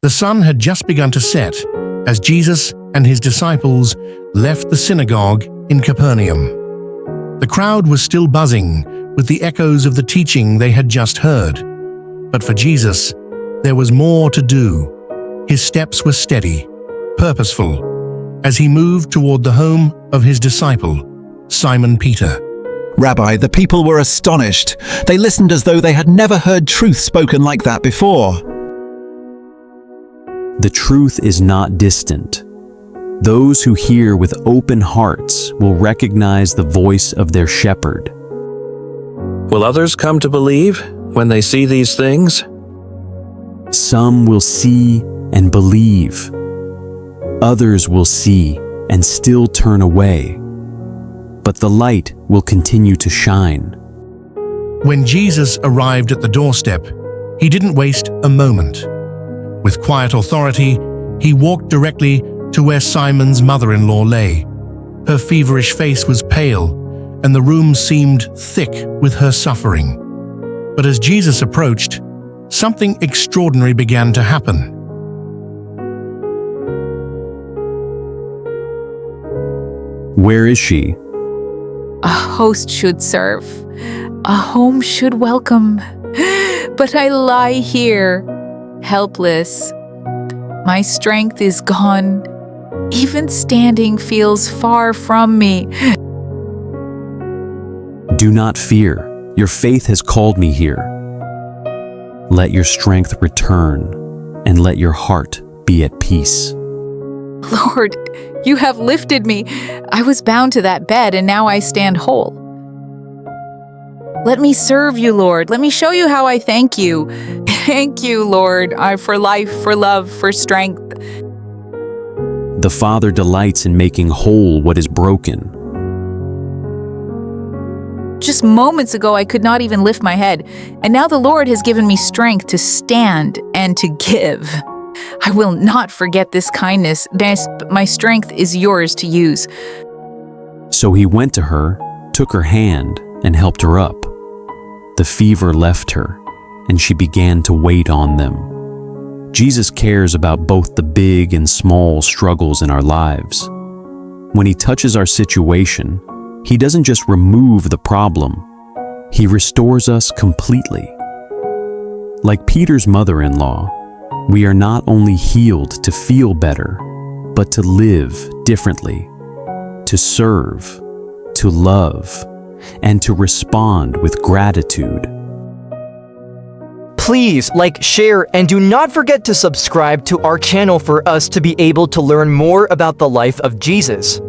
The sun had just begun to set as Jesus and his disciples left the synagogue in Capernaum. The crowd was still buzzing with the echoes of the teaching they had just heard. But for Jesus, there was more to do. His steps were steady, purposeful, as he moved toward the home of his disciple, Simon Peter. Rabbi, the people were astonished. They listened as though they had never heard truth spoken like that before. The truth is not distant. Those who hear with open hearts will recognize the voice of their shepherd. Will others come to believe when they see these things? Some will see and believe. Others will see and still turn away. But the light will continue to shine. When Jesus arrived at the doorstep, he didn't waste a moment. With quiet authority, he walked directly to where Simon's mother-in-law lay. Her feverish face was pale, and the room seemed thick with her suffering. But as Jesus approached, something extraordinary began to happen. Where is she? A host should serve. A home should welcome. But I lie here, helpless. My strength is gone. Even standing feels far from me. Do not fear. Your faith has called me here. Let your strength return, and let your heart be at peace. Lord, you have lifted me. I was bound to that bed, and now I stand whole. Let me serve you, Lord. Let me show you how I thank you. Thank you, Lord, for life, for love, for strength. The Father delights in making whole what is broken. Just moments ago, I could not even lift my head, and now the Lord has given me strength to stand and to give. I will not forget this kindness. My strength is yours to use. So he went to her, took her hand, and helped her up. The fever left her, and she began to wait on them. Jesus cares about both the big and small struggles in our lives. When he touches our situation, he doesn't just remove the problem, he restores us completely. Like Peter's mother-in-law, we are not only healed to feel better, but to live differently, to serve, to love, and to respond with gratitude. Please like, share, and do not forget to subscribe to our channel for us to be able to learn more about the life of Jesus.